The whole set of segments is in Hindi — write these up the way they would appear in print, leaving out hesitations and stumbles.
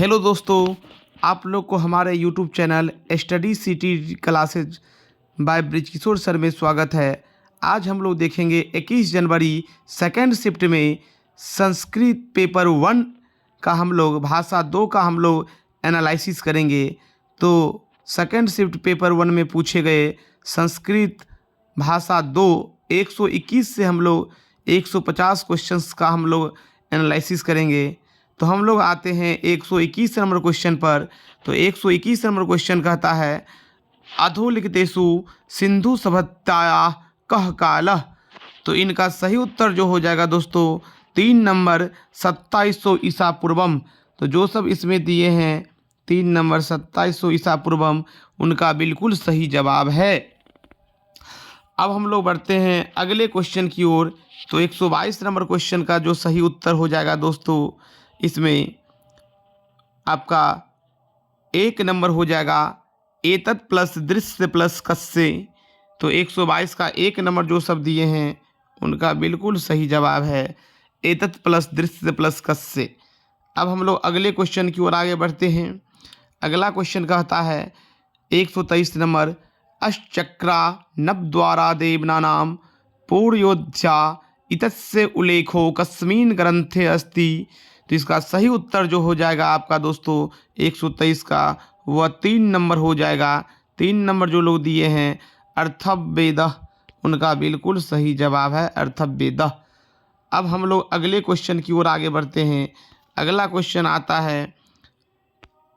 हेलो दोस्तों, आप लोग को हमारे YouTube channel study city classes by Brijkishore sir में स्वागत है। आज हम लोग देखेंगे 21 जनवरी सेकेंड शिफ्ट में संस्कृत पेपर 1 का हम लोग भाषा 2 का हम लोग एनालिसिस करेंगे। तो सेकेंड शिफ्ट पेपर 1 में पूछे गए संस्कृत भाषा 2 121 से हम लोग 150 क्वेश्चंस का हम लोग एनालिसिस करेंगे। तो हम लोग आते हैं 121 नंबर क्वेश्चन पर। तो 121 नंबर क्वेश्चन कहता है अधोलिखितेषु सिंधु सभ्यतायाः कः कालः। तो इनका सही उत्तर जो हो जाएगा दोस्तों 3 नंबर 2700 ईसा पूर्वम। तो जो सब इसमें दिए हैं 3 नंबर 2700 ईसा पूर्वम उनका बिल्कुल सही जवाब है। अब हम लोग बढ़ते हैं अगले क्वेश्चन की ओर। तो 122 नंबर क्वेश्चन का जो सही उत्तर हो जाएगा दोस्तों इसमें आपका 1 नंबर हो जाएगा एतत् प्लस दृश्य प्लस कस्य। तो 122 का 1 नंबर जो सब दिए हैं उनका बिल्कुल सही जवाब है एतत् प्लस दृश्य प्लस कस्य। अब हम लोग अगले क्वेश्चन की ओर आगे बढ़ते हैं। अगला क्वेश्चन कहता है 123 नंबर अष्टचक्रा नवद्वारा देवनानां पूर्वयोध्या इतस्य उल्लेखो कस्मिन् ग्रंथे अस्ति। तो इसका सही उत्तर जो हो जाएगा आपका दोस्तों 123 का वह 3 नंबर हो जाएगा। 3 नंबर जो लोग दिए हैं अर्थव्यवेदः उनका बिल्कुल सही जवाब है अर्थव्यवेदः। अब हम लोग अगले क्वेश्चन की ओर आगे बढ़ते हैं। अगला क्वेश्चन आता है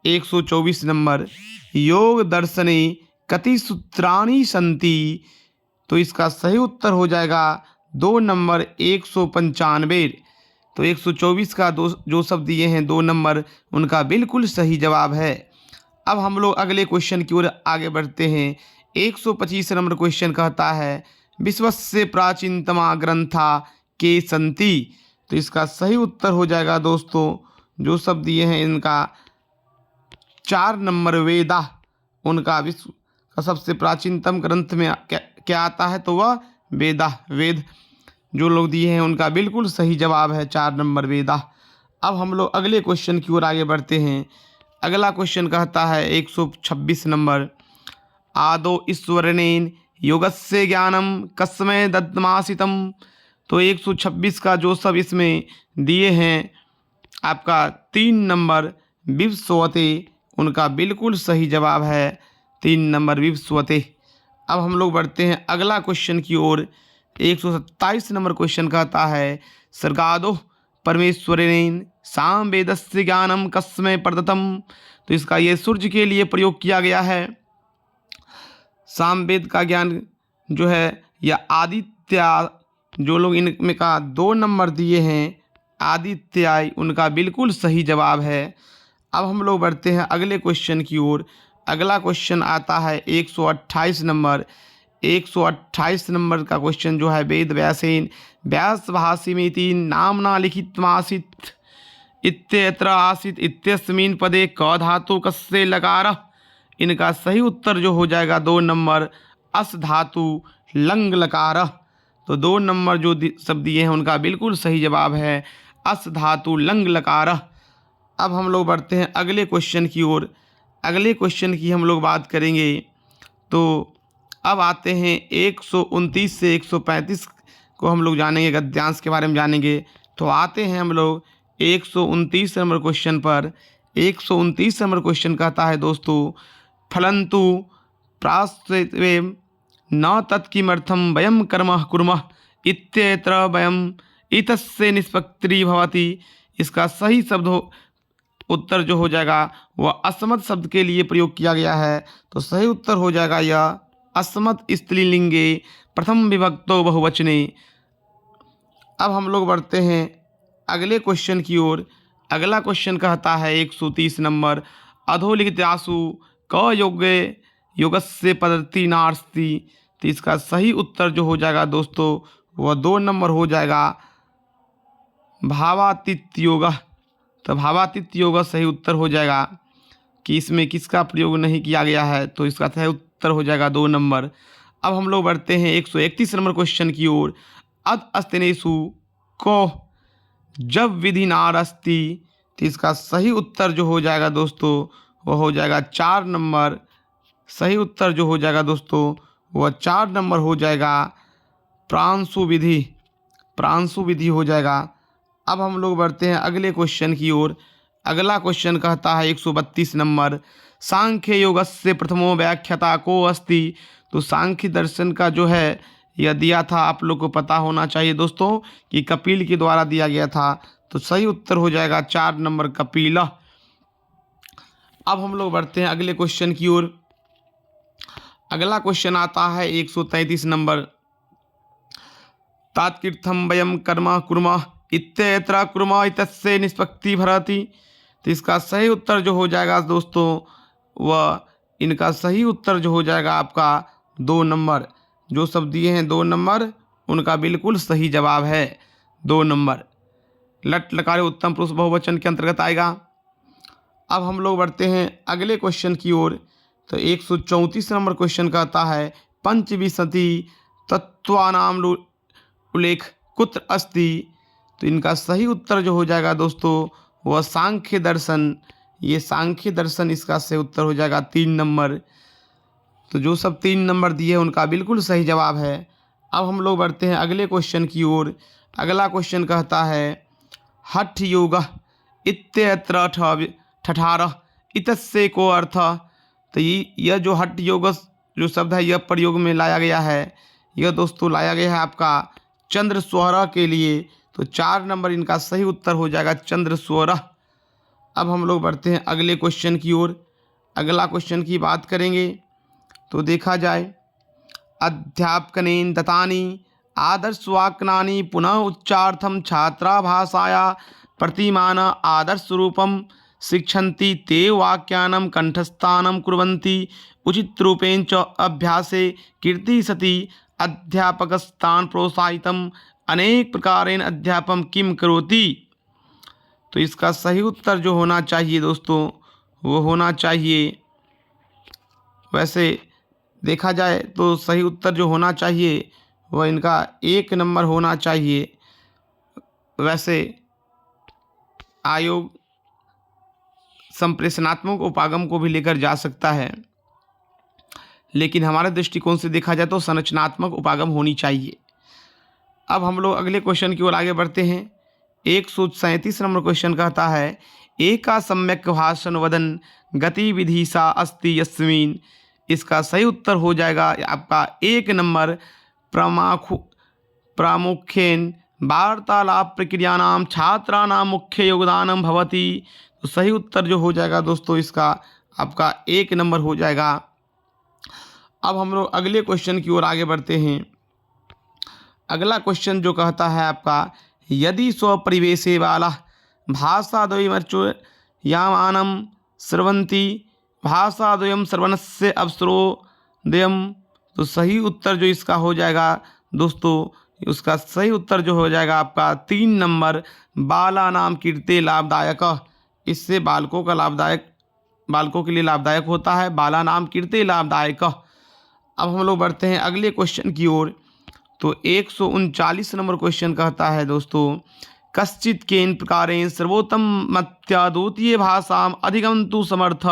124 नंबर योग दर्शने कति सूत्राणि सन्ति। तो इसका सही उत्तर हो जाएगा 2 नंबर 195। तो 124 का जो सब दिए हैं 2 नंबर उनका बिल्कुल सही जवाब है। अब हम लोग अगले क्वेश्चन की ओर आगे बढ़ते हैं। 125 नंबर क्वेश्चन कहता है विश्वस्य प्राचीनतमा ग्रंथा के सन्ति। तो इसका सही उत्तर हो जाएगा दोस्तों जो सब दिए हैं इनका 4 नंबर वेदा। उनका विश्व का सबसे प्राचीनतम ग्रंथ में क्या आता है तो वह वेद जो लोग दिए हैं उनका बिल्कुल सही जवाब है 4 नंबर वेदा। अब हम लोग अगले क्वेश्चन की ओर आगे बढ़ते हैं। अगला क्वेश्चन कहता है 126 नंबर आदौ ईश्वरेण योगस्य ज्ञानम कस्मै दत्तमासीतम। तो 126 का जो सब इसमें दिए हैं आपका 3 नंबर विवस्वते उनका बिल्कुल सही जवाब है 3 नंबर विवस्वते। अब हम लोग बढ़ते हैं अगला क्वेश्चन की ओर। 127 नंबर क्वेश्चन कहता है सर्गादो परमेश्वरेण सामवेदस्य ज्ञानम कस्मै प्रदत्तम। तो इसका ये सूर्य के लिए प्रयोग किया गया है। सामवेद का ज्ञान जो है या आदित्य जो लोग इनमें का 2 नंबर दिए हैं आदित्याय उनका बिल्कुल सही जवाब है। अब हम लोग बढ़ते हैं अगले क्वेश्चन की ओर। अगला क्वेश्चन आता है 128 नंबर। 128 नंबर का क्वेश्चन जो है वेद व्यासेन व्यास भाषिमिति नामना लिखितमासीत् इत्यत्र आसीत् इत्यस्मिन् पदे क धातु कस्य लकारः। इनका सही उत्तर जो हो जाएगा 2 नंबर अस धातु लंग लकारः। तो 2 नंबर जो सब दिए हैं उनका बिल्कुल सही जवाब है अस धातु लंग लकारः। अब हम लोग बढ़ते हैं अगले क्वेश्चन की ओर। अगले क्वेश्चन की हम लोग बात करेंगे। तो अब आते हैं 129 से 135 को हम लोग जानेंगे, गद्यांश के बारे में जानेंगे। तो आते हैं हम लोग 129 नंबर क्वेश्चन पर। 129 नंबर क्वेश्चन कहता है दोस्तों फलन्तु प्रास्त्वे न तत्किमर्थं वयं कर्म कुर्मः इत्यत्र वयं इतस्य निष्पत्ति भवति। इसका सही शब्द उत्तर जो हो जाएगा वह अस्मत् शब्द के लिए प्रयोग किया गया है। तो सही उत्तर हो जाएगा यह अस्मत् स्त्रीलिंगे प्रथम विभक्तो बहुवचने। अब हम लोग बढ़ते हैं अगले क्वेश्चन की ओर। अगला क्वेश्चन कहता है 130 नंबर अधोलिखितेषु क योगे योगस्य पद्धति नास्ति। तो इसका सही उत्तर जो हो जाएगा दोस्तों वह 2 नंबर हो जाएगा भावातीत योग। तो भावातीत योग सही उत्तर हो जाएगा कि इसमें किसका प्रयोग नहीं किया गया है। तो इसका सही उत्तर हो जाएगा 2 नंबर। अब हम लोग बढ़ते हैं 131 नंबर क्वेश्चन की ओर। अद अस्तिनेषु को जब विधि नारस्ति तो इसका सही उत्तर जो हो जाएगा दोस्तों वह हो जाएगा 4 नंबर। सही उत्तर जो हो जाएगा दोस्तों वह 4 नंबर हो जाएगा प्रांशु विधि। प्रांशु विधि हो जाएगा। अब हम लोग बढ़ते हैं अगले क्वेश्चन की ओर। अगला क्वेश्चन कहता है 132 नंबर, सांख्य योगस्य प्रथमो व्याख्याता को अस्ति। तो सांख्य दर्शन का जो है यह दिया था, आप लोग को पता होना चाहिए दोस्तों कि कपिल के द्वारा दिया गया था। तो सही उत्तर हो जाएगा 4 नंबर कपिल। अब हम लोग बढ़ते हैं अगले क्वेश्चन की ओर। अगला क्वेश्चन आता है 133 नंबर, तात्कीर्थम वयम कर्म कुर्मः इत्यत्र कुर्मः इत्यस्य निष्पत्ति भरति। तो इसका सही उत्तर जो हो जाएगा दोस्तों वह इनका सही उत्तर जो हो जाएगा आपका 2 नंबर। जो सब दिए हैं 2 नंबर उनका बिल्कुल सही जवाब है 2 नंबर। लट लकार उत्तम पुरुष बहुवचन के अंतर्गत आएगा। अब हम लोग बढ़ते हैं अगले क्वेश्चन की ओर। तो 134 नंबर क्वेश्चन कहता है पंचविंशति तत्वानाम उल्लेख कुत्र अस्ति। तो इनका सही उत्तर जो हो जाएगा दोस्तों वह सांख्य दर्शन। ये सांख्य दर्शन इसका सही उत्तर हो जाएगा 3 नंबर। तो जो सब 3 नंबर दिए उनका बिल्कुल सही जवाब है। अब हम लोग बढ़ते हैं अगले क्वेश्चन की ओर। अगला क्वेश्चन कहता है हठ योग इत्यत्र ठठारः इतस्य को अर्थ। तो यह जो हठ योग जो शब्द है यह प्रयोग में लाया गया है, यह दोस्तों लाया गया है आपका चंद्र स्वरः के लिए। तो 4 नंबर इनका सही उत्तर हो जाएगा चंद्र स्वरः। अब हम लोग बढ़ते हैं अगले क्वेश्चन की ओर। अगला क्वेश्चन की बात करेंगे तो देखा जाए अध्यापकनेन दत्तानि आदर्शवाक्यानि पुनः उच्चार्थम छात्रा भाषाया प्रतिमान आदर्शरूपम शिक्षन्ति ते वाक्यानां कंठस्थानं कुर्वन्ति उचितरूपेण च अभ्यासे कीर्ति सति अध्यापकस्तान् प्रोत्साहितम् अनेक प्रकारेण अध्यापन किम करोति। तो इसका सही उत्तर जो होना चाहिए दोस्तों वो होना चाहिए, वैसे देखा जाए तो सही उत्तर जो होना चाहिए वह इनका 1 नंबर होना चाहिए। वैसे आयोग संप्रेषणात्मक उपागम को भी लेकर जा सकता है, लेकिन हमारे दृष्टिकोण से देखा जाए तो संरचनात्मक उपागम होनी चाहिए। अब हम लोग अगले क्वेश्चन की ओर आगे बढ़ते हैं। 137 नंबर क्वेश्चन कहता है एका सम्यक भाषण वदन गतिविधि सा अस्ति यस्मिन्। इसका सही उत्तर हो जाएगा आपका 1 नंबर प्रामुख्येन वार्तालाप प्रक्रियाणां छात्राणां मुख्य योगदानं भवति। तो सही उत्तर जो हो जाएगा दोस्तों इसका आपका 1 नंबर हो जाएगा। अब हम लोग अगले क्वेश्चन की ओर आगे बढ़ते हैं। अगला क्वेश्चन जो कहता है आपका यदि स्वपरिवेशे बालः भाषाद्वयमर्चयामानं स्रवन्ति भाषाद्वयं श्रवणस्य अवसरोद्वयम्। तो सही उत्तर जो इसका हो जाएगा दोस्तों उसका सही उत्तर जो हो जाएगा आपका 3 नंबर बालानां कीर्ते लाभदायक। इससे बालकों के लिए लाभदायक होता है, बालानां कीर्ते लाभदायक। अब हम लोग बढ़ते हैं अगले क्वेश्चन की ओर। तो 139 नंबर क्वेश्चन कहता है दोस्तों कश्चित् केन प्रकारेण सर्वोत्तमतया द्वितीय भाषाम अधिगन्तुं समर्थ।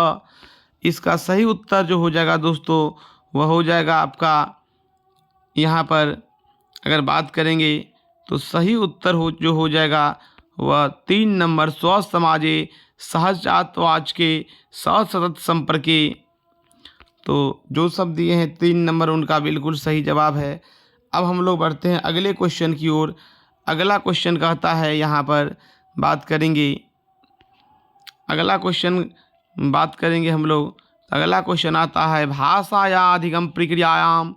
इसका सही उत्तर जो हो जाएगा दोस्तों वह हो जाएगा आपका यहाँ पर अगर बात करेंगे तो सही उत्तर जो हो जाएगा वह 3 नंबर स्वसमाजे सहजातवाचके ससतत संपर्के। तो जो सब दिए हैं 3 नंबर उनका बिल्कुल सही जवाब है। अब हम लोग बढ़ते हैं अगले क्वेश्चन की ओर। अगला क्वेश्चन कहता है यहाँ पर बात करेंगे हम लोग। अगला क्वेश्चन आता है भाषाया अधिगम प्रक्रियायाम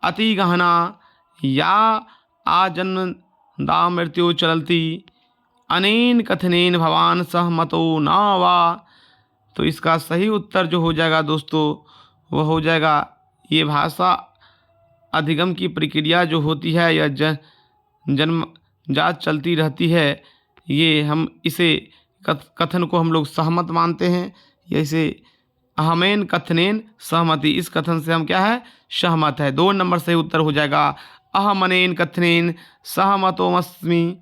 अति गहना या आजन्मदा मृत्यु चलती अनेन कथनेन भवान सहमतो न वा। तो इसका सही उत्तर जो हो जाएगा दोस्तों वह हो जाएगा ये भाषा अधिगम की प्रक्रिया जो होती है या जन्मजात चलती रहती है, ये हम इसे कथन को हम लोग सहमत मानते हैं। जैसे अहमेन कथनेन सहमति, इस कथन से हम क्या है सहमत है। 2 नंबर सही उत्तर हो जाएगा अहमनेन कथनेन सहमतोमस्मि।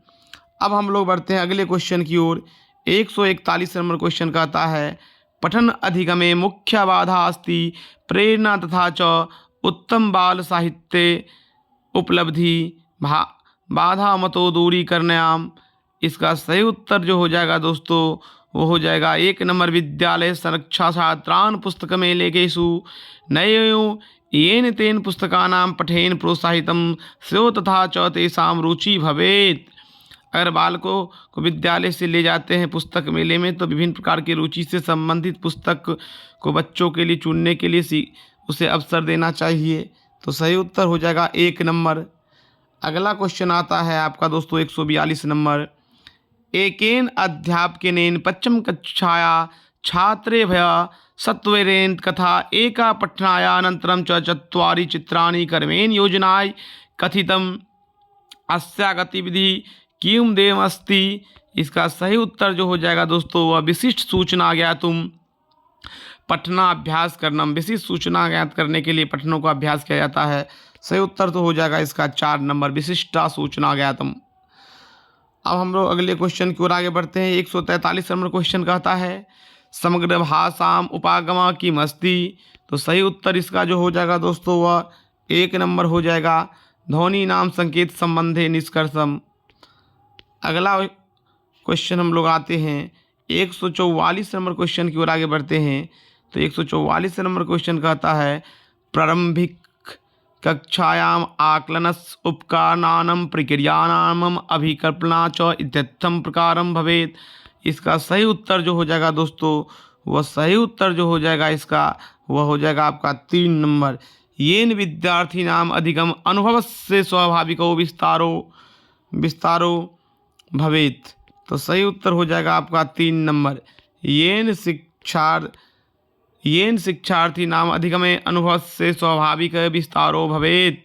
अब हम लोग बढ़ते हैं अगले क्वेश्चन की ओर। 141 नंबर क्वेश्चन कहता है पठन अधिगमे मुख्य बाधा अस्ति प्रेरणा तथा च उत्तम बाल साहित्य उपलब्धि बाधा मतो दूरीकरणायाम। इसका सही उत्तर जो हो जाएगा दोस्तों वो हो जाएगा 1 नंबर विद्यालय संरक्षा छात्रान् पुस्तक मेलेकेषु नयो येन तेन पुस्तकानां पठेन प्रोत्साहितं स्यो तथा च तेषां रुचि भवेत्। अगर बालकों को विद्यालय से ले जाते हैं पुस्तक मेले में तो विभिन्न प्रकार की रुचि से संबंधित पुस्तक को बच्चों के लिए चुनने के लिए उसे अवसर देना चाहिए। तो सही उत्तर हो जाएगा 1 नंबर। अगला क्वेश्चन आता है आपका दोस्तों 142 नंबर। एकेन अध्यापकेन पञ्चम कक्षाया छात्रेभ्य सत्वरेण कथा एका पठनायानन्तरं च 4 चित्राणि कर्मेण योजनाय कथितम् अस्या गतिविधि किं देयमस्ति। इसका सही उत्तर जो हो जाएगा दोस्तों वह विशिष्ट सूचना ज्ञातुम पठनाभ्यास करना। विशिष्ट सूचना ज्ञात करने के लिए पठनों का अभ्यास किया जाता है। सही उत्तर तो हो जाएगा इसका 4 नंबर विशिष्टा सूचना ज्ञातम। अब हम लोग अगले क्वेश्चन की ओर आगे बढ़ते हैं। 143 नंबर क्वेश्चन कहता है समग्र भाषाम उपागम किमस्ति। तो सही उत्तर इसका जो हो जाएगा दोस्तों वह 1 नंबर हो जाएगा ध्वनि नाम संकेत संबंधे निष्कर्षम। अगला क्वेश्चन हम लोग आते हैं 144 नंबर क्वेश्चन की ओर आगे बढ़ते हैं। तो 144 नंबर क्वेश्चन कहता है प्रारंभिक कक्षायाम आकलनस उपकरणानां प्रक्रियाणाम अभिकल्पना च इत्यर्थम प्रकारम भवेत्। इसका सही उत्तर जो हो जाएगा दोस्तों वह सही उत्तर जो हो जाएगा इसका वह हो जाएगा आपका 3 नंबर येन विद्यार्थी नाम अधिगम अनुभव से स्वाभाविको विस्तारो भवेत्। तो सही उत्तर हो जाएगा आपका 3 नंबर येन शिक्षार्थी नाम अधिगमे अनुभव से स्वाभाविक विस्तारो भवेत्।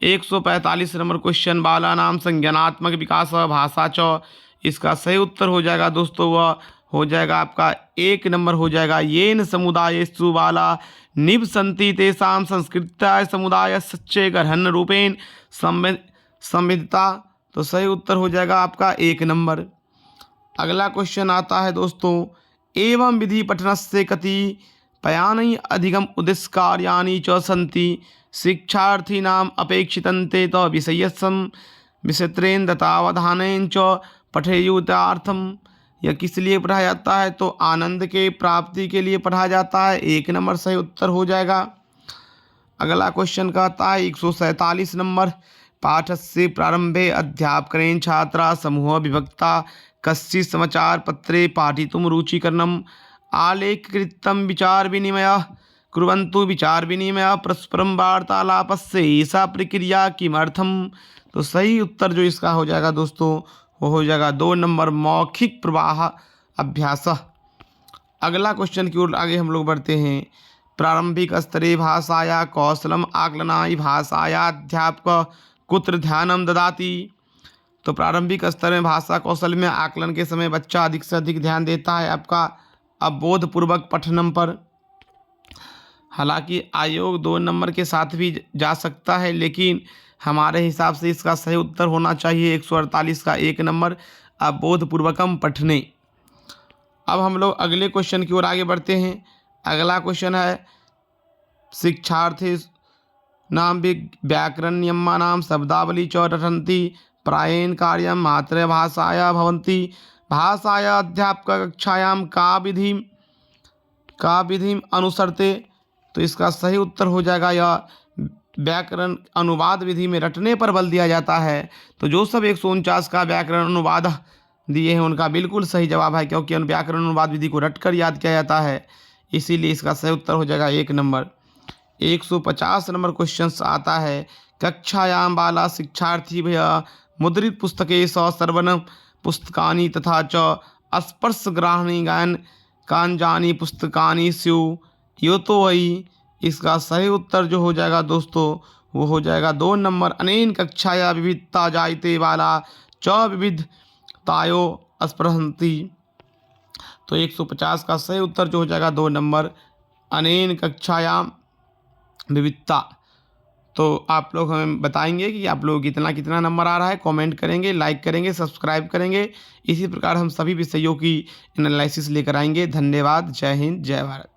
145 नंबर क्वेश्चन बाला नाम संज्ञानात्मक विकास भाषा च। इसका सही उत्तर हो जाएगा दोस्तों वह हो जाएगा आपका 1 नंबर हो जाएगा येन समुदायेषु बाला निवसन्ति तेषां संस्कृत्याः समुदाय सच्चे गहन रूपेण संविधिता। तो सही उत्तर हो जाएगा आपका 1 नंबर। अगला क्वेश्चन आता है दोस्तों एवं विधि पठनस्य कतिपयानि अधिगम उद्देश्य कार्याणि च सन्ति शिक्षार्थीनाम् अपेक्षितन्ते तो विषयत्रेण दत्तावधानेन च पठेयुतार्थम। यह किस लिए पढ़ा जाता है तो आनंद के प्राप्ति के लिए पढ़ा जाता है। 1 नंबर सही उत्तर हो जाएगा। अगला क्वेश्चन कहता है 147 नंबर पाठस्य प्रारंभे अध्यापकेन छात्रा समूह विभक्ता कश्चित् समाचार पत्रे पाठितुं रुचिकरम् आलेखकृतं विचार विनिमय कुर्वन्तु विचार विनिमय परस्परं वार्तालापस्य एषा प्रक्रिया किमर्थम। तो सही उत्तर जो इसका हो जाएगा दोस्तों वो हो जाएगा 2 नंबर मौखिक प्रवाह अभ्यास। अगला क्वेश्चन की ओर आगे हम लोग बढ़ते हैं। प्रारंभिक स्तरे भाषाया कौशलम आकलनाय भाषाया अध्यापक कुत्र ध्यानम ददाति। तो प्रारंभिक स्तर में भाषा कौशल में आकलन के समय बच्चा अधिक से अधिक ध्यान देता है आपका अबोधपूर्वक पठनम पर। हालांकि आयोग 2 नंबर के साथ भी जा सकता है लेकिन हमारे हिसाब से इसका सही उत्तर होना चाहिए 148 का 1 नंबर अबोधपूर्वकम पठने। अब हम लोग अगले क्वेश्चन की ओर आगे बढ़ते हैं। अगला क्वेश्चन है शिक्षार्थी नाम व्याकरण नियमानां शब्दावली च रटन्ति प्रायेण कार्यं मातृभाषाया भवन्ति भाषाया अध्यापक कक्षायां का विधिम अनुसरते। तो इसका सही उत्तर हो जाएगा यह व्याकरण अनुवाद विधि में रटने पर बल दिया जाता है। तो जो सब 149 का व्याकरण अनुवाद दिए हैं उनका बिल्कुल सही जवाब है क्योंकि व्याकरण अनुवाद विधि को रटकर याद किया जाता है, इसीलिए इसका सही उत्तर हो जाएगा 1 नंबर। 150 नंबर क्वेश्चन आता है कक्षायां बाला शिक्षार्थी भैया मुद्रित पुस्तके सर्वन पुस्तकानि तथा च स्पर्शग्राहणी गायन कांजानी पुस्तकानि स्यु यो तो वही। इसका सही उत्तर जो हो जाएगा दोस्तों वो हो जाएगा 2 नंबर अनेन कक्षाया विविधता जायते बाला च विविधतायो स्पृहन्ति। तो 150 का सही उत्तर जो हो जाएगा 2 नंबर अनेन कक्षायां विविधता। तो आप लोग हमें बताएंगे कि आप लोग कितना कितना नंबर आ रहा है, कमेंट करेंगे, लाइक करेंगे, सब्सक्राइब करेंगे। इसी प्रकार हम सभी विषयों की एनालिसिस लेकर आएंगे। धन्यवाद। जय हिंद, जय भारत।